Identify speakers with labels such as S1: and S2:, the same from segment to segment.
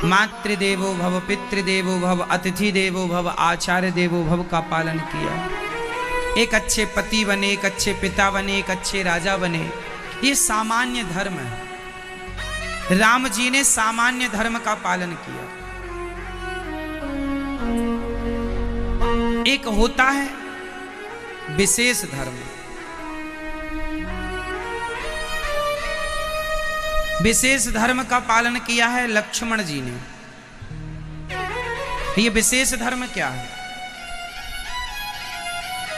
S1: मातृदेवो भव, पितृदेवो भव, अतिथि देवो भव, आचार्य देवो भव का पालन किया। एक अच्छे पति बने, एक अच्छे पिता बने, एक अच्छे राजा बने। ये सामान्य धर्म है। राम जी ने सामान्य धर्म का पालन किया। एक होता है विशेष धर्म। विशेष धर्म का पालन किया है लक्ष्मण जी ने। ये विशेष धर्म क्या है?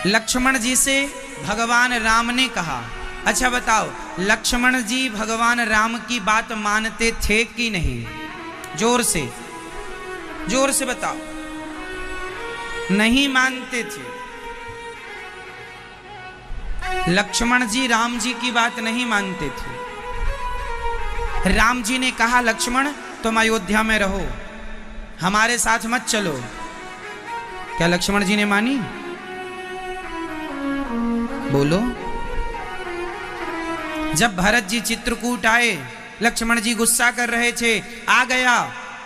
S1: लक्ष्मण जी से भगवान राम ने कहा, अच्छा बताओ, लक्ष्मण जी भगवान राम की बात मानते थे कि नहीं? जोर से बताओ। नहीं मानते थे। लक्ष्मण जी राम जी की बात नहीं मानते थे। राम जी ने कहा, लक्ष्मण तुम अयोध्या में रहो, हमारे साथ मत चलो। क्या लक्ष्मण जी ने मानी? बोलो। जब भरत जी चित्रकूट आए, लक्ष्मण जी गुस्सा कर रहे थे। आ गया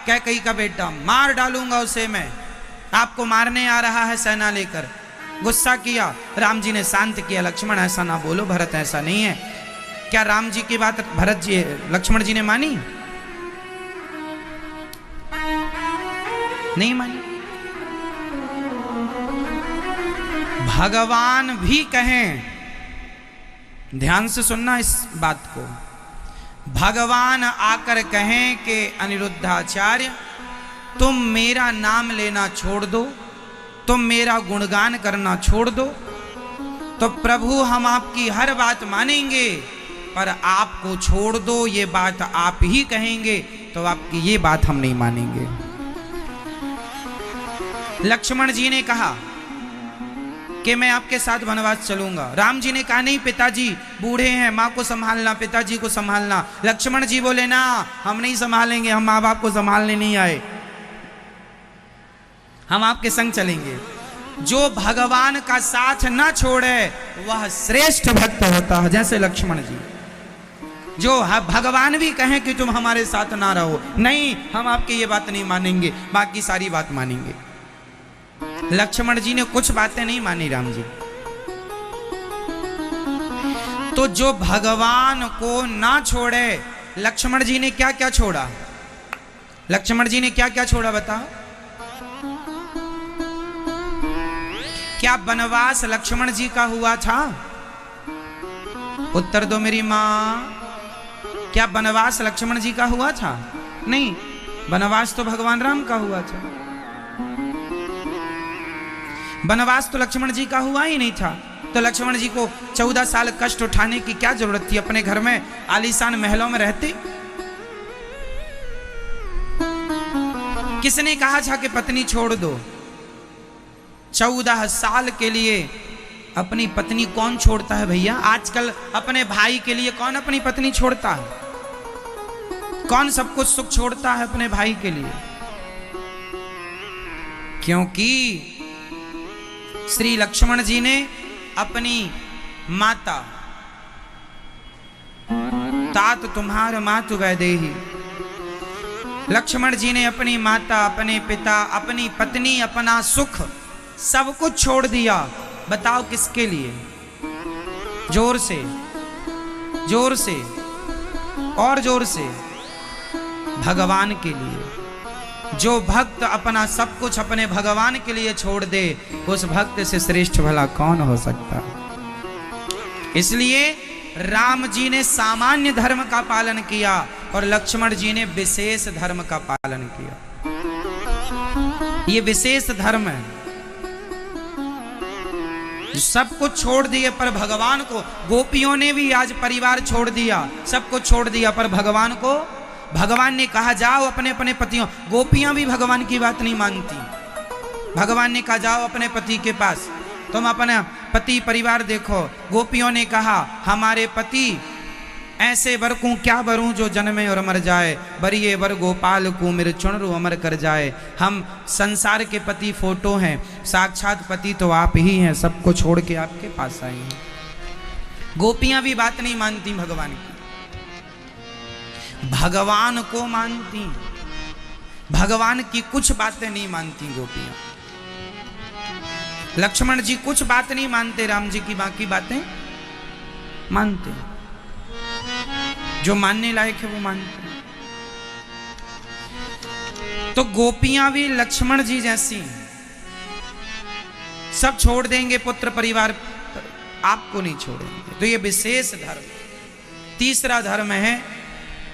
S1: कैकेयी का बेटा, मार डालूंगा उसे मैं, आपको मारने आ रहा है सेना लेकर। गुस्सा किया। राम जी ने शांत किया, लक्ष्मण ऐसा ना बोलो, भरत ऐसा नहीं है। क्या राम जी की बात लक्ष्मण जी ने मानी? नहीं मानी। भगवान भी कहें, ध्यान से सुनना इस बात को, भगवान आकर कहें कि अनिरुद्धाचार्य तुम मेरा नाम लेना छोड़ दो, तुम मेरा गुणगान करना छोड़ दो, तो प्रभु हम आपकी हर बात मानेंगे, पर आपको छोड़ दो, ये बात आप ही कहेंगे तो आपकी ये बात हम नहीं मानेंगे। लक्ष्मण जी ने कहा कि मैं आपके साथ वनवास चलूंगा। राम जी ने कहा, नहीं पिताजी बूढ़े हैं, माँ को संभालना, पिताजी को संभालना। लक्ष्मण जी बोले, ना हम नहीं संभालेंगे, हम माँ बाप को संभालने नहीं आए, हम आपके संग चलेंगे। जो भगवान का साथ ना छोड़े वह श्रेष्ठ भक्त होता है, जैसे लक्ष्मण जी। जो भगवान भी कहें कि तुम हमारे साथ ना रहो, नहीं हम आपकी ये बात नहीं मानेंगे, बाकी सारी बात मानेंगे। लक्ष्मण जी ने कुछ बातें नहीं मानी राम जी। तो जो भगवान को ना छोड़े, लक्ष्मण जी ने क्या क्या छोड़ा? लक्ष्मण जी ने क्या क्या छोड़ा बताओ? क्या वनवास लक्ष्मण जी का हुआ था? उत्तर दो मेरी मां। क्या वनवास लक्ष्मण जी का हुआ था? नहीं, वनवास तो भगवान राम का हुआ था। वनवास तो लक्ष्मण जी का हुआ ही नहीं था। तो लक्ष्मण जी को 14 साल कष्ट उठाने की क्या जरूरत थी? अपने घर में आलीशान महलों में रहते। किसने कहा था कि पत्नी छोड़ दो? 14 साल के लिए अपनी पत्नी कौन छोड़ता है भैया? आजकल अपने भाई के लिए कौन अपनी पत्नी छोड़ता है? कौन सब कुछ सुख छोड़ता है अपने भाई के लिए? क्योंकि श्री लक्ष्मण जी ने अपनी माता, तात तुम्हार मातु वैदेही, लक्ष्मण जी ने अपनी माता, अपने पिता, अपनी पत्नी, अपना सुख सब कुछ छोड़ दिया। बताओ किसके लिए? जोर से, जोर से और जोर से, भगवान के लिए। जो भक्त अपना सब कुछ अपने भगवान के लिए छोड़ दे, उस भक्त से श्रेष्ठ भला कौन हो सकता? इसलिए राम जी ने सामान्य धर्म का पालन किया और लक्ष्मण जी ने विशेष धर्म का पालन किया। ये विशेष धर्म है। सब कुछ छोड़ दिए पर भगवान को, गोपियों ने भी आज परिवार छोड़ दिया, सब कुछ छोड़ दिया, पर भगवान को, भगवान ने कहा जाओ अपने अपने पतियों। गोपियां भी भगवान की बात नहीं मानती। भगवान ने कहा जाओ अपने पति के पास, तुम अपना पति परिवार देखो। गोपियों ने कहा हमारे पति ऐसे वर को क्या वरूं जो जन्मे और मर जाए, बरिए वर गोपाल को मेरे चुनरु अमर कर जाए। हम संसार के पति फोटो हैं, साक्षात पति तो आप ही हैं, सबको छोड़ के आपके पास आए हैं। गोपियां भी बात नहीं मानती भगवान की, भगवान को मानती। भगवान की कुछ बातें नहीं मानती गोपियां। लक्ष्मण जी कुछ बात नहीं मानते, राम जी की बाकी बातें मानते, जो मानने लायक है वो मानते। तो गोपियां भी लक्ष्मण जी जैसी हैं, सब छोड़ देंगे पुत्र परिवार, आपको नहीं छोड़ेंगे। तो ये विशेष धर्म, तीसरा धर्म है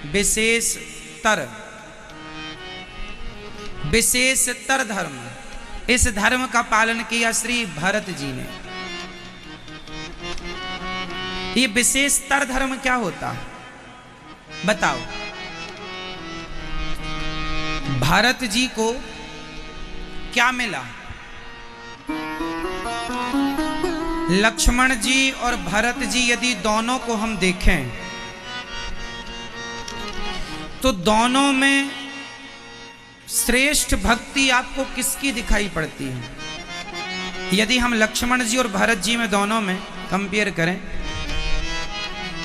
S1: विशेषतर, विशेषतर धर्म। इस धर्म का पालन किया श्री भरत जी ने। ये विशेषतर धर्म क्या होता है बताओ। भरत जी को क्या मिला? लक्ष्मण जी और भरत जी यदि दोनों को हम देखें तो दोनों में श्रेष्ठ भक्ति आपको किसकी दिखाई पड़ती है? यदि हम लक्ष्मण जी और भरत जी में दोनों में कंपेयर करें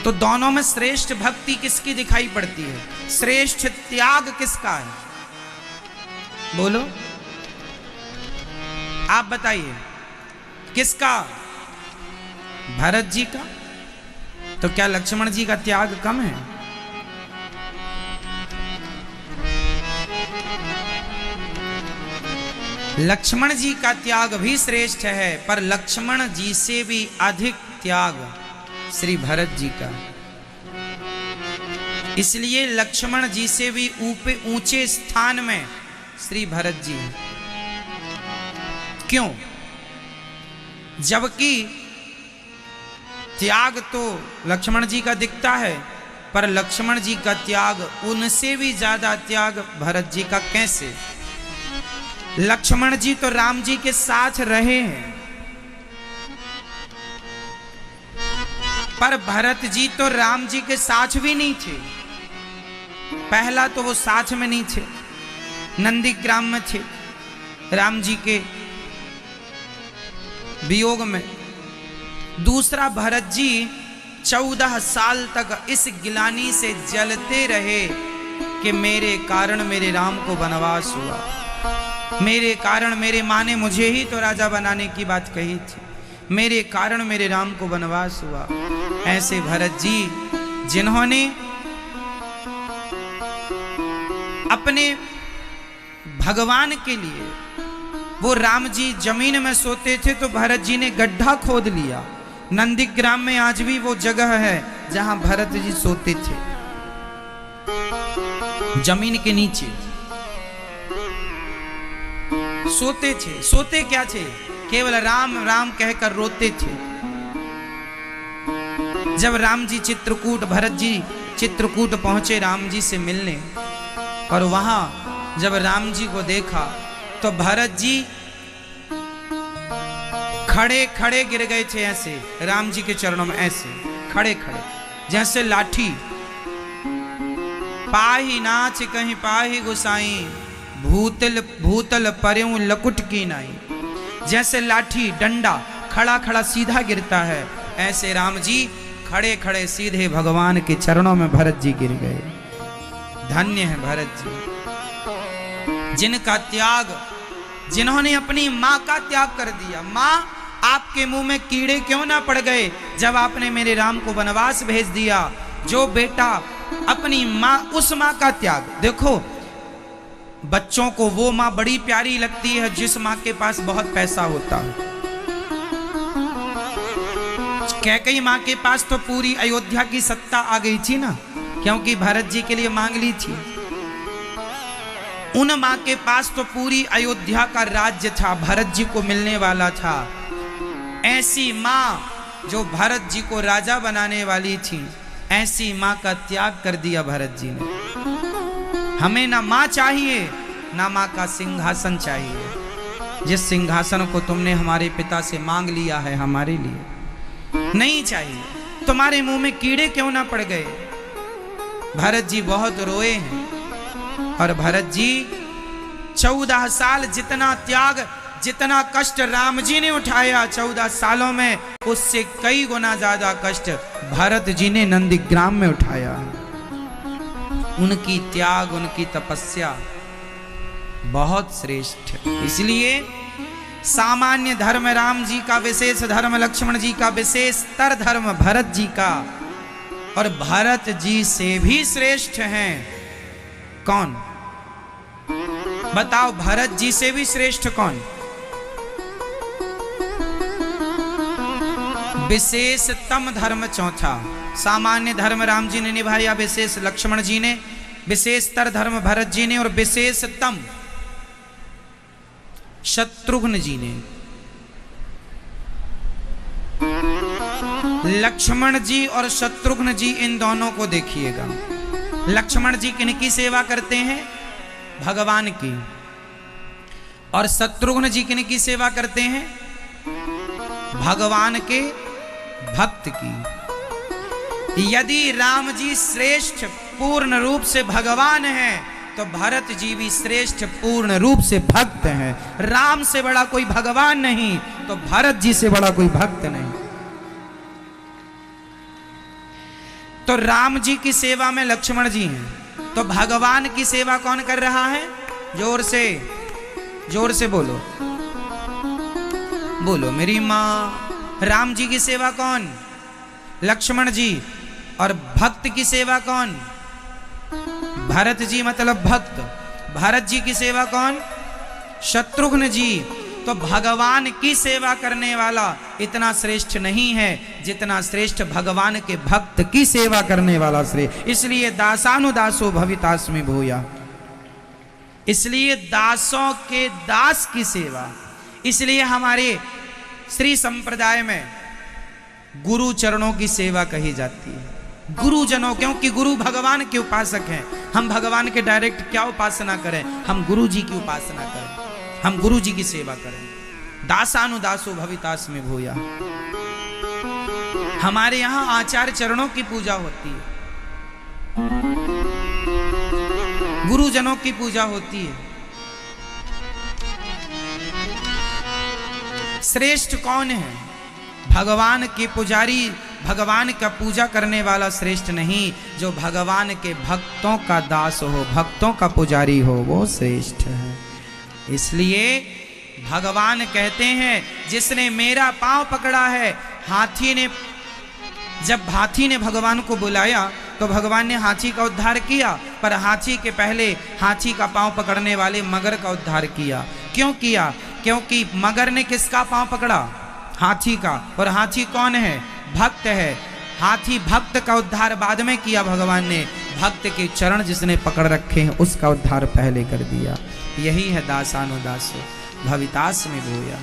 S1: तो दोनों में श्रेष्ठ भक्ति किसकी दिखाई पड़ती है? श्रेष्ठ त्याग किसका है? बोलो, आप बताइए किसका? भरत जी का। तो क्या लक्ष्मण जी का त्याग कम है? लक्ष्मण जी का त्याग भी श्रेष्ठ है, पर लक्ष्मण जी से भी अधिक त्याग श्री भरत जी का। इसलिए लक्ष्मण जी से भी ऊंचे स्थान में श्री भरत जी। क्यों? जबकि त्याग तो लक्ष्मण जी का दिखता है, पर लक्ष्मण जी का त्याग उनसे भी ज्यादा त्याग भरत जी का। कैसे? लक्ष्मण जी तो राम जी के साथ रहे हैं, पर भरत जी तो राम जी के साथ भी नहीं थे। पहला तो वो साथ में नहीं थे, नंदीग्राम में थे राम जी के वियोग में। दूसरा, भरत जी 14 साल तक इस गिलानी से जलते रहे कि मेरे कारण मेरे राम को वनवास हुआ, मेरे कारण मेरे माँ ने मुझे ही तो राजा बनाने की बात कही थी, मेरे कारण मेरे राम को वनवास हुआ। ऐसे भरत जी जिन्होंने अपने भगवान के लिए, वो राम जी जमीन में सोते थे तो भरत जी ने गड्ढा खोद लिया। नंदीग्राम में आज भी वो जगह है जहां भरत जी सोते थे, जमीन के नीचे सोते थे। सोते क्या थे? केवल राम राम कहकर रोते थे। जब राम जी चित्रकूट, भरत जी चित्रकूट पहुंचे राम जी से मिलने, और वहां जब राम जी को देखा तो भरत जी खड़े खड़े गिर गए थे, ऐसे राम जी के चरणों में, ऐसे खड़े खड़े जैसे लाठी। पाही नाच कहीं पाही गुसाई, भूतल भूतल पर्यों लकुट की नाई। जैसे लाठी डंडा खड़ा खड़ा सीधा गिरता है, ऐसे राम जी खड़े खड़े सीधे भगवान के चरणों में भरत जी गिर गए। धन्य है भरत जी, जिनका त्याग, जिन्होंने अपनी माँ का त्याग कर दिया। माँ, आपके मुंह में कीड़े क्यों ना पड़ गए जब आपने मेरे राम को वनवास भेज दिया। जो बेटा अपनी माँ, उस माँ का त्याग। देखो, बच्चों को वो माँ बड़ी प्यारी लगती है जिस माँ के पास बहुत पैसा होता है। कैकेयी माँ के पास तो पूरी अयोध्या की सत्ता आ गई थी ना, क्योंकि भरत जी के लिए मांग ली थी। उन माँ के पास तो पूरी अयोध्या का राज्य था, भरत जी को मिलने वाला था। ऐसी माँ जो भरत जी को राजा बनाने वाली थी, ऐसी माँ का त्याग कर दिया भरत जी ने। हमें ना माँ चाहिए ना माँ का सिंहासन चाहिए। जिस सिंहासन को तुमने हमारे पिता से मांग लिया है हमारे लिए नहीं चाहिए। तुम्हारे मुंह में कीड़े क्यों ना पड़ गए। भरत जी बहुत रोए हैं, और भरत जी 14 साल जितना त्याग, जितना कष्ट राम जी ने उठाया 14 सालों में, उससे कई गुना ज्यादा कष्ट भरत जी ने नंदीग्राम में उठाया। उनकी त्याग, उनकी तपस्या बहुत श्रेष्ठ। इसलिए सामान्य धर्म राम जी का, विशेष धर्म लक्ष्मण जी का, विशेषतर धर्म भरत जी का, और भरत जी से भी श्रेष्ठ हैं कौन? बताओ, भरत जी से भी श्रेष्ठ कौन? विशेषतम धर्म चौथा। सामान्य धर्म राम जी ने निभाया, विशेष लक्ष्मण जी ने, विशेषतर धर्म भरत जी ने, और विशेषतम शत्रुघ्न जी ने। लक्ष्मण जी और शत्रुघ्न जी, इन दोनों को देखिएगा। लक्ष्मण जी किनकी सेवा करते हैं? भगवान की। और शत्रुघ्न जी किनकी सेवा करते हैं? भगवान के भक्त की। यदि राम जी श्रेष्ठ पूर्ण रूप से भगवान हैं, तो भरत जी भी श्रेष्ठ पूर्ण रूप से भक्त हैं। राम से बड़ा कोई भगवान नहीं, तो भरत जी से बड़ा कोई भक्त नहीं। तो राम जी की सेवा में लक्ष्मण जी हैं, तो भगवान की सेवा कौन कर रहा है? जोर से, जोर से बोलो, बोलो मेरी माँ। राम जी की सेवा कौन? लक्ष्मण जी। और भक्त की सेवा कौन? भरत जी, मतलब भक्त। भरत जी की सेवा कौन? शत्रुघ्न जी। तो भगवान की सेवा करने वाला इतना श्रेष्ठ नहीं है जितना श्रेष्ठ भगवान के भक्त की सेवा करने वाला श्रेष्ठ। इसलिए दासानुदासो भवितास्मि भूया, इसलिए दासों के दास की सेवा। इसलिए हमारे श्री संप्रदाय में गुरु चरणों की सेवा कही जाती है। गुरुजनों, क्योंकि गुरु भगवान के उपासक हैं। हम भगवान के डायरेक्ट क्या उपासना करें? हम गुरु जी की उपासना करें, हम गुरु जी की सेवा करें। दासानुदासो भवितास्मि भूया। हमारे यहां आचार्य चरणों की पूजा होती है, गुरुजनों की पूजा होती है। श्रेष्ठ कौन है? भगवान के पुजारी, भगवान का पूजा करने वाला श्रेष्ठ नहीं, जो भगवान के भक्तों का दास हो, भक्तों का पुजारी हो, वो श्रेष्ठ है। इसलिए भगवान कहते हैं, जिसने मेरा पांव पकड़ा है। हाथी ने, जब हाथी ने भगवान को बुलाया तो भगवान ने हाथी का उद्धार किया, पर हाथी के पहले हाथी का पांव पकड़ने वाले मगर का उद्धार किया। क्यों किया? क्योंकि मगर ने किसका पांव पकड़ा? हाथी का। और हाथी कौन है? भक्त है। हाथी भक्त का उद्धार बाद में किया भगवान ने, भक्त के चरण जिसने पकड़ रखे हैं उसका उद्धार पहले कर दिया। यही है दासानुदासो भवितास्मि भूया।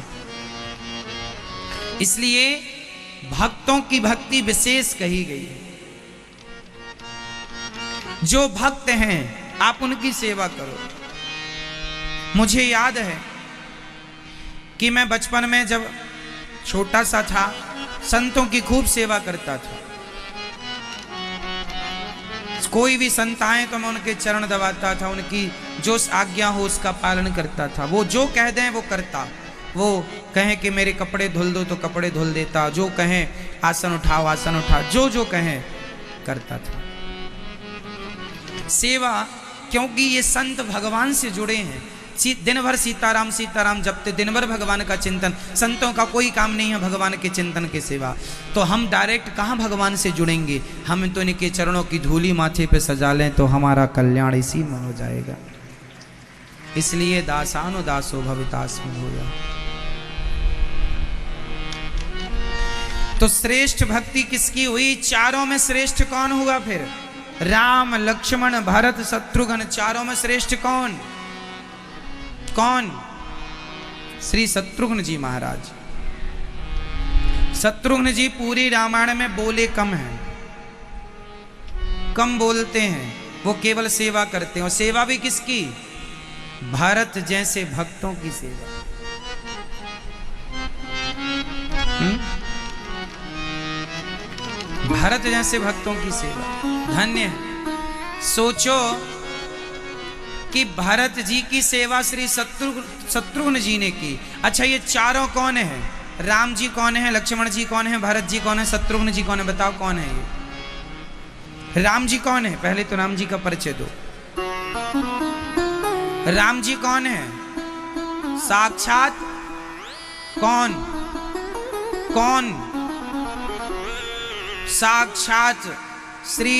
S1: इसलिए भक्तों की भक्ति विशेष कही गई है। जो भक्त हैं आप उनकी सेवा करो। मुझे याद है कि मैं बचपन में जब छोटा सा था, संतों की खूब सेवा करता था। कोई भी संत आए तो मैं उनके चरण दबाता था, उनकी जो आज्ञा हो उसका पालन करता था। वो जो कह दें वो करता। वो कहें कि मेरे कपड़े धुल दो तो कपड़े धुल देता, जो कहें आसन उठाओ आसन उठा, जो जो कहें करता था सेवा। क्योंकि ये संत भगवान से जुड़े हैं। दिन भर सीताराम सीताराम जपते, दिन भर भगवान का चिंतन। संतों का कोई काम नहीं है भगवान के चिंतन के सिवा। तो हम डायरेक्ट कहाँ भगवान से जुड़ेंगे? हम तो इनके चरणों की धूली माथे पे सजा लें तो हमारा कल्याण इसी में हो जाएगा। इसलिए दासानुदासो भवितास्मि भूया। तो श्रेष्ठ भक्ति किसकी हुई? चारों में श्रेष्ठ कौन हुआ? फिर राम लक्ष्मण भरत शत्रुघ्न, चारों में श्रेष्ठ कौन? कौन? श्री शत्रुघ्न जी महाराज। शत्रुघ्न जी पूरी रामायण में बोले कम हैं, कम बोलते हैं। वो केवल सेवा करते हैं। और सेवा भी किसकी? भरत जैसे भक्तों की सेवा। भरत जैसे भक्तों की सेवा धन्य है। सोचो कि भरत जी की सेवा श्री शत्रुघ्न जी ने की। अच्छा, ये चारों कौन है? राम जी कौन है? लक्ष्मण जी कौन है? भरत जी कौन है? शत्रुघ्न जी कौन है? बताओ कौन है ये? राम जी कौन है? पहले तो राम जी का परिचय दो। राम जी कौन है? साक्षात कौन? कौन? साक्षात श्री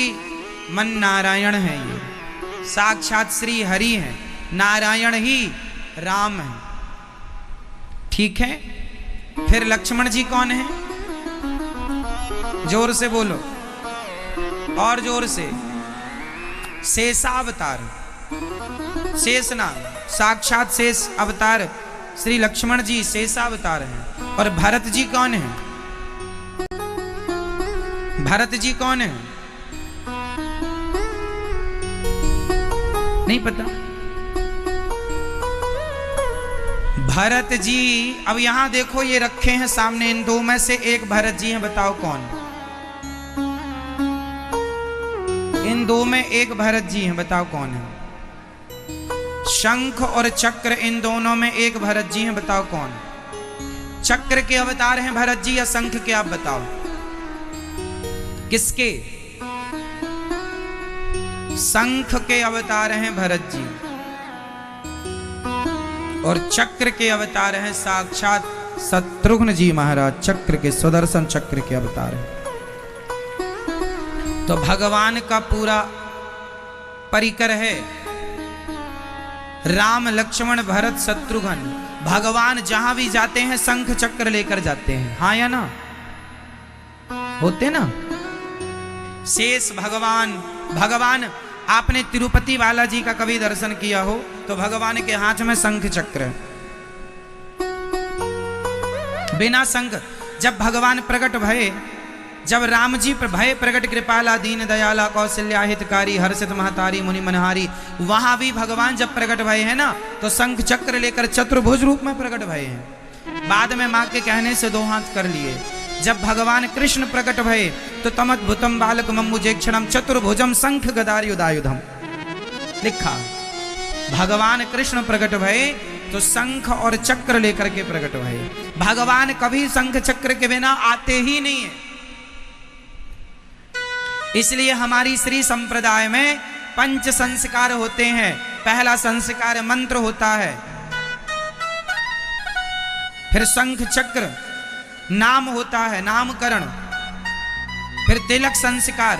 S1: मन नारायण है। ये साक्षात श्री हरि है, नारायण ही राम है। ठीक है, फिर लक्ष्मण जी कौन है? जोर से बोलो, और जोर से। शेषावतार, शेष नाम, साक्षात शेष अवतार श्री लक्ष्मण जी शेषावतार हैं। और भरत जी कौन है? भरत जी कौन है? नहीं पता? भरत जी, अब यहां देखो ये रखे हैं सामने, इन दो में से एक भरत जी हैं, बताओ कौन? इन दो में एक भरत जी हैं, बताओ कौन है? शंख और चक्र, इन दोनों में एक भरत जी हैं, बताओ कौन? चक्र के अवतार हैं भरत जी या शंख के? आप बताओ किसके? शंख के अवतार हैं भरत जी, और चक्र के अवतार हैं साक्षात शत्रुघ्न जी महाराज। चक्र के, सुदर्शन चक्र के अवतार हैं। तो भगवान का पूरा परिकर है राम लक्ष्मण भरत शत्रुघ्न। भगवान जहां भी जाते हैं शंख चक्र लेकर जाते हैं, हाँ या ना? होते ना? शेष भगवान, भगवान आपने तिरुपति बालाजी का कभी दर्शन किया हो तो भगवान के हाथ में शंख चक्र है। बिना शंख, जब भगवान प्रकट भये, जब राम जी भय प्रकट कृपाला दीन दयाला कौशल्या हितकारी हर्षित महतारी मुनि मनहारी, वहां भी भगवान जब प्रकट भये हैं ना तो शंख चक्र लेकर चतुर्भुज रूप में प्रकट भये हैं। बाद में मां के कहने से दो हाथ कर लिए। जब भगवान कृष्ण प्रकट भये तो तमद्भुतम बालक मम्मुजेक्षणम चतुर्भुजम शंख गदायुधायुधम लिखा। भगवान कृष्ण प्रकट भये तो शंख और चक्र लेकर के प्रकट भये। भगवान कभी शंख चक्र के बिना आते ही नहीं है। इसलिए हमारी श्री संप्रदाय में 5 संस्कार होते हैं। पहला संस्कार मंत्र होता है, फिर शंख चक्र, नाम होता है नामकरण, फिर तिलक संस्कार,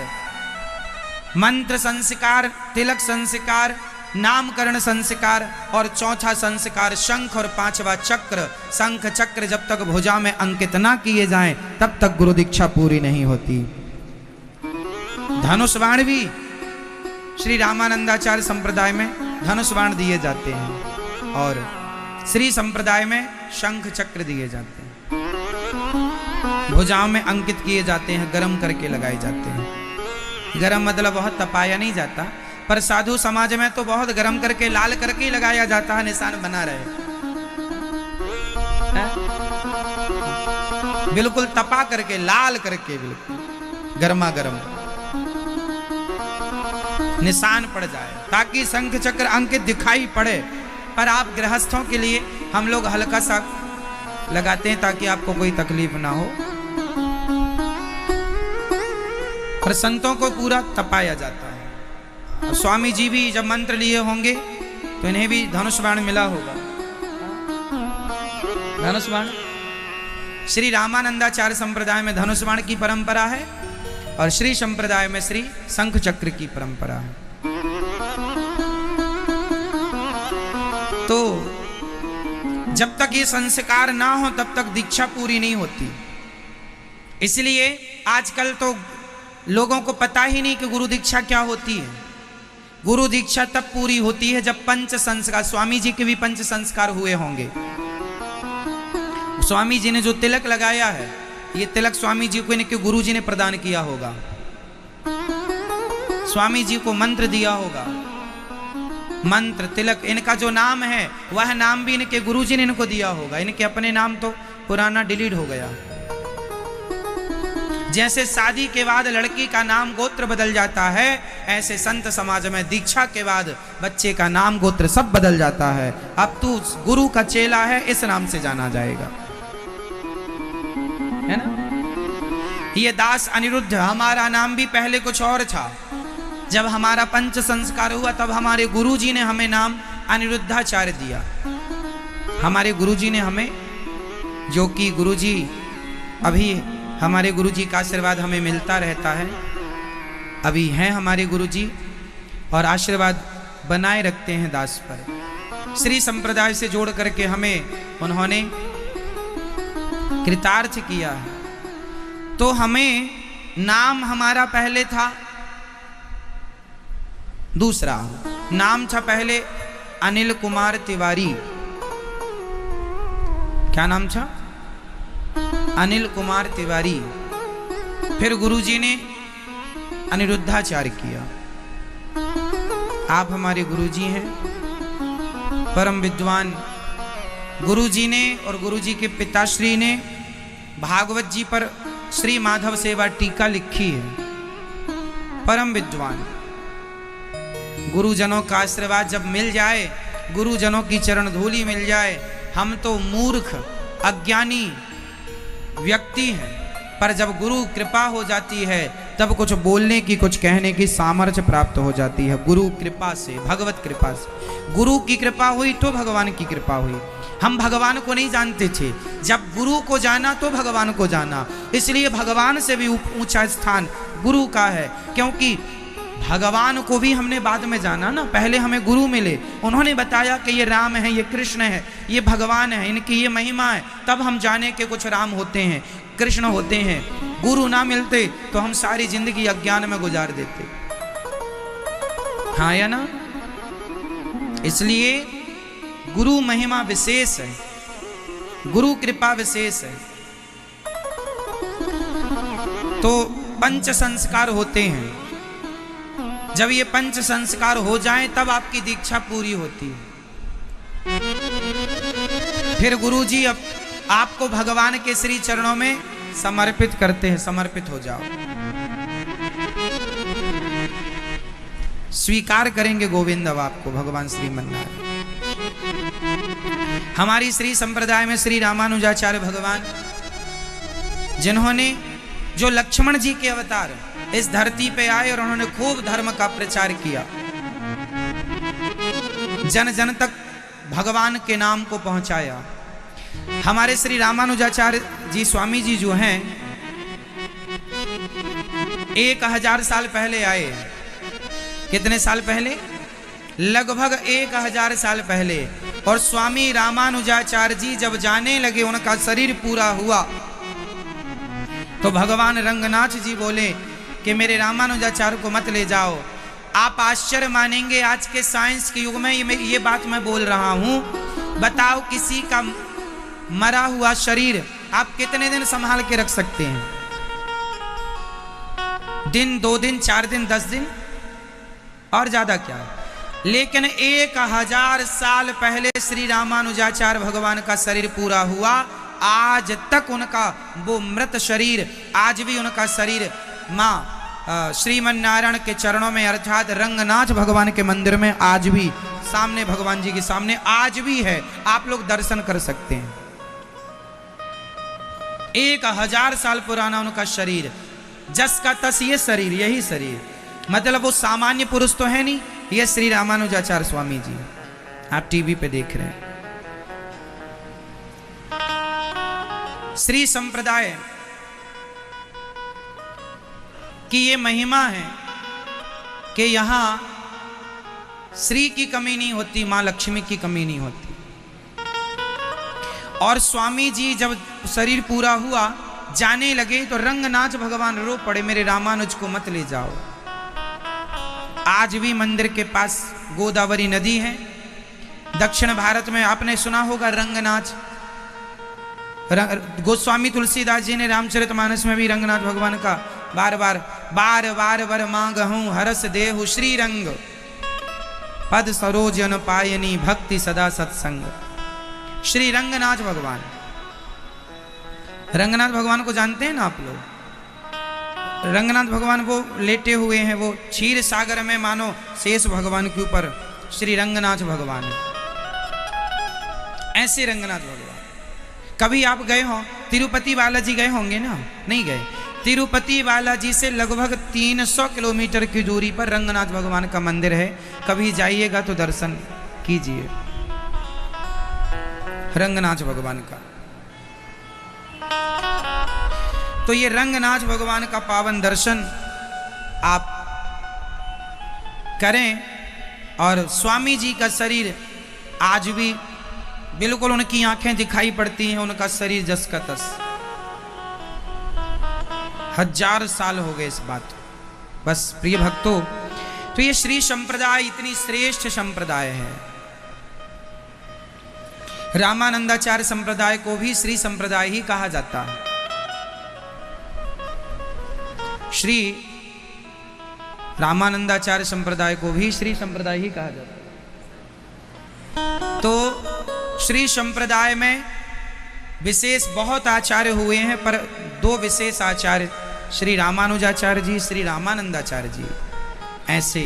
S1: मंत्र संस्कार, तिलक संस्कार, नामकरण संस्कार, और चौथा संस्कार शंख, और 5वां चक्र। शंख चक्र जब तक भुजा में अंकित ना किए जाएं तब तक गुरु दीक्षा पूरी नहीं होती। धनुष बाण भी श्री रामानंदाचार्य संप्रदाय में धनुष बाण दिए जाते हैं, और श्री संप्रदाय में शंख चक्र दिए जाते हैं। भुजाओं में अंकित किए जाते हैं, गरम करके लगाए जाते हैं। गरम मतलब बहुत तपाया नहीं जाता, पर साधु समाज में तो बहुत गरम करके लाल करके ही लगाया जाता है, निशान बना रहे। बिल्कुल तपा करके, लाल करके, बिल्कुल गर्मा गर्म निशान पड़ जाए, ताकि शंख चक्र अंकित दिखाई पड़े। पर आप गृहस्थों के लिए हम लोग हल्का सा लगाते हैं ताकि आपको कोई तकलीफ ना हो, पर संतों को पूरा तपाया जाता है। और स्वामी जी भी जब मंत्र लिए होंगे तो इन्हें भी धनुष बाण मिला होगा। धनुष बाण श्री रामानंदाचार्य संप्रदाय में धनुष बाण की परंपरा है, और श्री संप्रदाय में श्री शंख चक्र की परंपरा है। तो जब तक ये संस्कार ना हो तब तक दीक्षा पूरी नहीं होती। इसलिए आजकल तो लोगों को पता ही नहीं कि गुरु दीक्षा क्या होती है। गुरु दीक्षा तब पूरी होती है जब 5 संस्कार, स्वामी जी के भी 5 संस्कार हुए होंगे। स्वामी जी ने जो तिलक लगाया है, ये तिलक स्वामी जी को इनके गुरु जी ने प्रदान किया होगा। स्वामी जी को मंत्र दिया होगा, मंत्र तिलक, इनका जो नाम है वह नाम भी इनके गुरु जी ने इनको दिया होगा। इनके अपने नाम तो पुराना डिलीट हो गया। जैसे शादी के बाद लड़की का नाम गोत्र बदल जाता है, ऐसे संत समाज में दीक्षा के बाद बच्चे का नाम गोत्र सब बदल जाता है। अब तू गुरु का चेला है, इस नाम से जाना जाएगा, है ना। ये दास अनिरुद्ध, हमारा नाम भी पहले कुछ और था। जब हमारा 5 संस्कार हुआ तब हमारे गुरु जी ने हमें नाम अनिरुद्धाचार्य दिया। हमारे गुरुजी ने हमें, जो कि गुरुजी अभी हमारे गुरुजी का आशीर्वाद हमें मिलता रहता है, अभी हैं हमारे गुरुजी और आशीर्वाद बनाए रखते हैं दास पर। श्री संप्रदाय से जोड़ करके हमें उन्होंने कृतार्थ किया है। तो हमें नाम हमारा पहले था दूसरा, नाम था पहले अनिल कुमार तिवारी। क्या नाम था? अनिल कुमार तिवारी। फिर गुरुजी ने अनिरुद्धाचार्य किया। आप हमारे गुरुजी हैं, परम विद्वान। गुरुजी ने और गुरुजी के पिताश्री ने भागवत जी पर श्री माधव सेवा टीका लिखी है। परम विद्वान। गुरुजनों का आशीर्वाद जब मिल जाए, गुरुजनों की चरण धूलि मिल जाए, हम तो मूर्ख अज्ञानी व्यक्ति हैं, पर जब गुरु कृपा हो जाती है तब कुछ बोलने की, कुछ कहने की सामर्थ्य प्राप्त हो जाती है। गुरु कृपा से, भगवत कृपा से। गुरु की कृपा हुई तो भगवान की कृपा हुई। हम भगवान को नहीं जानते थे, जब गुरु को जाना तो भगवान को जाना। इसलिए भगवान से भी ऊंचा स्थान गुरु का है, क्योंकि भगवान को भी हमने बाद में जाना ना, पहले हमें गुरु मिले, उन्होंने बताया कि ये राम है, ये कृष्ण है, ये भगवान है, इनकी ये महिमा है, तब हम जाने के कुछ राम होते हैं, कृष्ण होते हैं। गुरु ना मिलते तो हम सारी जिंदगी अज्ञान में गुजार देते। हाँ या ना? इसलिए गुरु महिमा विशेष है, गुरु कृपा विशेष है। तो पंच संस्कार होते हैं, जब ये पंच संस्कार हो जाएं तब आपकी दीक्षा पूरी होती है। फिर गुरुजी अब आपको भगवान के श्री चरणों में समर्पित करते हैं। समर्पित हो जाओ, स्वीकार करेंगे गोविंद अब आपको भगवान श्रीमन्नारायण। हमारी श्री संप्रदाय में श्री रामानुजाचार्य भगवान, जिन्होंने, जो लक्ष्मण जी के अवतार इस धरती पे आए और उन्होंने खूब धर्म का प्रचार किया, जन जन तक भगवान के नाम को पहुंचाया। हमारे श्री रामानुजाचार्य जी स्वामी जी जो हैं 1000 साल पहले आए। कितने साल पहले? लगभग 1000 साल पहले। और स्वामी रामानुजाचार्य जी जब जाने लगे, उनका शरीर पूरा हुआ, तो भगवान रंगनाथ जी बोले कि मेरे रामानुजाचार्य को मत ले जाओ। आप आश्चर्य मानेंगे, आज के साइंस के युग में ये बात मैं बोल रहा हूं। बताओ, किसी का मरा हुआ शरीर आप कितने दिन संभाल के रख सकते हैं? दिन, 2 दिन, 4 दिन, 10 दिन, और ज्यादा क्या। लेकिन 1000 साल पहले श्री रामानुजाचार्य भगवान का शरीर पूरा हुआ। आज तक उनका वो मृत शरीर, आज भी उनका शरीर माँ श्रीमन्नारायण के चरणों में, अर्थात रंगनाथ भगवान के मंदिर में आज भी, सामने भगवान जी के सामने आज भी है। आप लोग दर्शन कर सकते हैं। 1000 साल पुराना उनका शरीर, जस का तस ये शरीर, यही शरीर, मतलब वो सामान्य पुरुष तो है नहीं। ये श्री रामानुजाचार्य स्वामी जी आप टीवी पे देख रहे हैं। श्री संप्रदाय की ये महिमा है कि यहां श्री की कमी नहीं होती, मां लक्ष्मी की कमी नहीं होती। और स्वामी जी जब शरीर पूरा हुआ, जाने लगे, तो रंगनाथ भगवान रो पड़े, मेरे रामानुज को मत ले जाओ। आज भी मंदिर के पास गोदावरी नदी है। दक्षिण भारत में आपने सुना होगा रंगनाथ। गोस्वामी तुलसीदास जी ने रामचरितमानस में भी रंगनाथ भगवान का बार बार वर मांगहूं हरस देहु श्री रंग, पद सरोजन पायनी भक्ति सदा सत्संग। श्री रंगनाथ भगवान, रंगनाथ भगवान को जानते हैं ना आप लोग? रंगनाथ भगवान वो लेटे हुए हैं, वो क्षीर सागर में, मानो शेष भगवान के ऊपर श्री रंगनाथ भगवान है। ऐसे रंगनाथ भगवान। कभी आप गए हो तिरुपति बालाजी, गए होंगे ना? नहीं गए? तिरुपति बालाजी से लगभग 300 किलोमीटर की दूरी पर रंगनाथ भगवान का मंदिर है। कभी जाइएगा तो दर्शन कीजिए रंगनाथ भगवान का। तो ये रंगनाथ भगवान का पावन दर्शन आप करें। और स्वामी जी का शरीर आज भी बिल्कुल, उनकी आंखें दिखाई पड़ती हैं, उनका शरीर जस का तस। 1000 साल हो गए इस बात। बस प्रिय भक्तों, तो ये श्री संप्रदाय इतनी श्रेष्ठ संप्रदाय है। रामानंदाचार्य संप्रदाय को भी श्री संप्रदाय ही कहा जाता है। श्री रामानंदाचार्य संप्रदाय को भी श्री संप्रदाय ही कहा जाता है। तो श्री संप्रदाय में विशेष बहुत आचार्य हुए हैं, पर 2 विशेष आचार्य श्री रामानुजाचार्य जी, श्री रामानंदाचार्य जी, ऐसे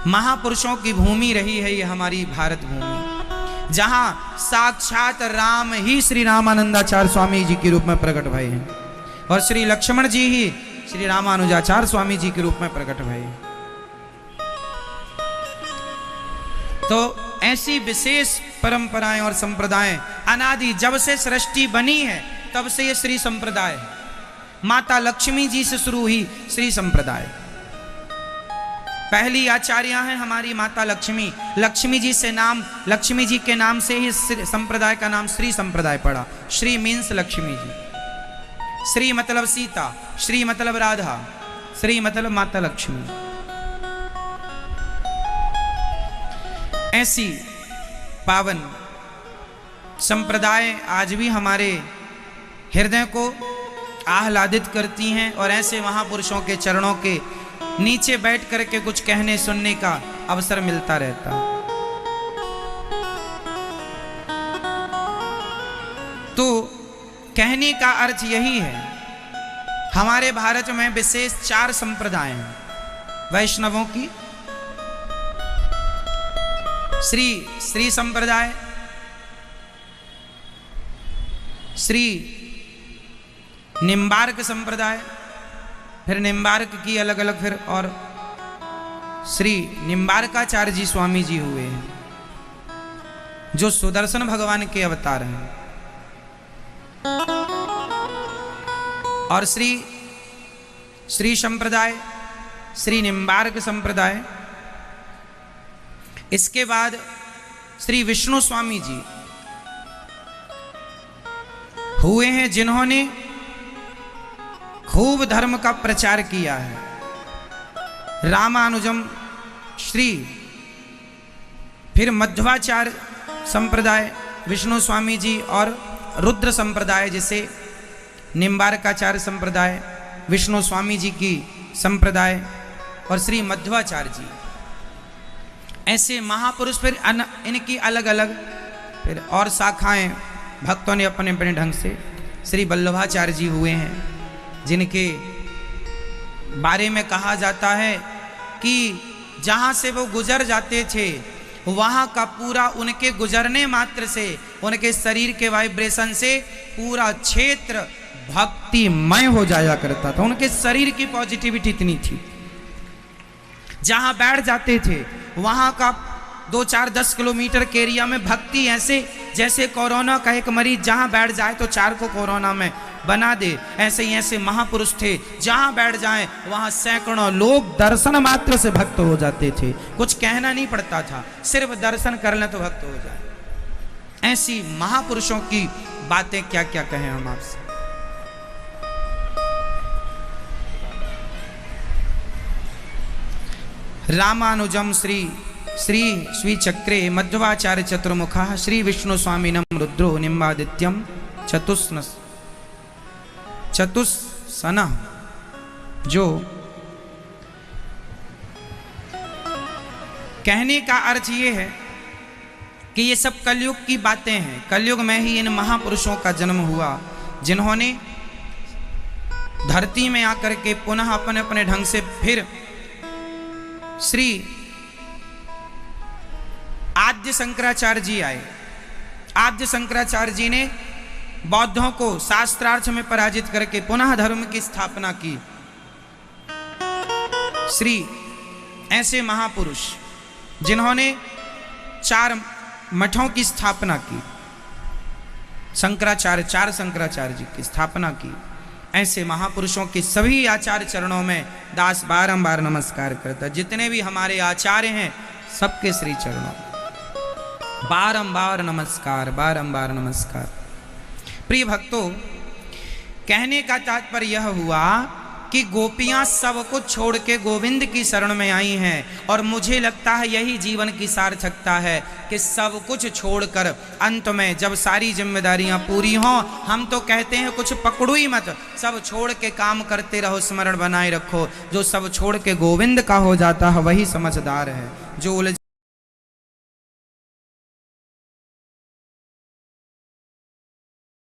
S1: महापुरुषों की भूमि रही है ये हमारी भारत भूमि, जहां साक्षात राम ही श्री रामानंदाचार्य स्वामी जी के रूप में प्रकट भए हैं और श्री लक्ष्मण जी ही श्री रामानुजाचार्य स्वामी जी के रूप में प्रकट भए। तो ऐसी विशेष परंपराएं और संप्रदाय अनादि जब से सृष्टि बनी है तब से ये श्री संप्रदाय है। माता लक्ष्मी जी से शुरू हुई श्री संप्रदाय। पहली आचार्य हैं हमारी माता लक्ष्मी। लक्ष्मी जी से नाम, लक्ष्मी जी के नाम से ही संप्रदाय का नाम श्री संप्रदाय पड़ा। श्री मीन्स लक्ष्मी जी, श्री मतलब सीता, श्री मतलब राधा, श्री मतलब माता लक्ष्मी। ऐसी पावन संप्रदाय आज भी हमारे हृदय को आह्लादित करती हैं और ऐसे महापुरुषों के चरणों के नीचे बैठ करके कुछ कहने सुनने का अवसर मिलता रहता। तो कहने का अर्थ यही है, हमारे भारत में विशेष 4 संप्रदाय हैं वैष्णवों की। श्री संप्रदाय, श्री निम्बार्क संप्रदाय, फिर निम्बार्क की अलग अलग, फिर और श्री निम्बार्काचार्य जी स्वामी जी हुए हैं जो सुदर्शन भगवान के अवतार हैं। और श्री संप्रदाय, श्री निम्बार्क संप्रदाय। इसके बाद श्री विष्णु स्वामी जी हुए हैं जिन्होंने खूब धर्म का प्रचार किया है। रामानुजम श्री, फिर मध्वाचार्य संप्रदाय विष्णु स्वामी जी, और रुद्र संप्रदाय जिसे निम्बार्काचार्य संप्रदाय, विष्णु स्वामी जी की संप्रदाय और श्री मध्वाचार्य जी। ऐसे महापुरुष, फिर इनकी अलग अलग फिर और शाखाएं भक्तों ने अपने अपने ढंग से। श्री वल्लभाचार्य जी हुए हैं जिनके बारे में कहा जाता है कि जहाँ से वो गुजर जाते थे वहाँ का पूरा, उनके गुजरने मात्र से, उनके शरीर के वाइब्रेशन से पूरा क्षेत्र भक्तिमय हो जाया करता था। उनके शरीर की पॉजिटिविटी इतनी थी, जहाँ बैठ जाते थे वहाँ का 2-4-10 किलोमीटर के एरिया में भक्ति ऐसे, जैसे कोरोना का एक मरीज जहाँ बैठ जाए तो 4 को कोरोना में बना दे, ऐसे ही ऐसे महापुरुष थे जहाँ बैठ जाएं वहाँ सैकड़ों लोग दर्शन मात्र से भक्त हो जाते थे। कुछ कहना नहीं पड़ता था, सिर्फ दर्शन कर लें तो भक्त हो जाए। ऐसी महापुरुषों की बातें क्या क्या कहें हम आपसे। रामानुजम श्री चक्रे मध्वाचार्य चतुर्मुखा श्री विष्णु स्वामिनम रुद्रो निम्बादित्यम चतुस्सना। जो कहने का अर्थ ये है कि ये सब कलयुग की बातें हैं। कलयुग में ही इन महापुरुषों का जन्म हुआ जिन्होंने धरती में आकर के पुनः अपने अपने ढंग से फिर श्री आद्य शंकराचार्य जी आए। आद्य शंकराचार्य जी ने बौद्धों को शास्त्रार्थ में पराजित करके पुनः धर्म की स्थापना की। श्री ऐसे महापुरुष जिन्होंने 4 मठों की स्थापना की, शंकराचार्य 4 शंकराचार्य जी की स्थापना की। ऐसे महापुरुषों के सभी आचार्य चरणों में दास बारंबार नमस्कार करता। जितने भी हमारे आचार्य हैं सबके श्री चरणों बारंबार नमस्कार, बारंबार नमस्कार। प्रिय भक्तों, कहने का तात्पर्य यह हुआ कि गोपियां सब कुछ छोड़ के गोविंद की शरण में आई हैं, और मुझे लगता है यही जीवन की सार्थकता है कि सब कुछ छोड़कर अंत में जब सारी जिम्मेदारियां पूरी हों, हम तो कहते हैं कुछ पकड़ो ही मत, सब छोड़ के काम करते रहो, स्मरण बनाए रखो। जो सब छोड़ के गोविंद का हो जाता है वही समझदार है। जो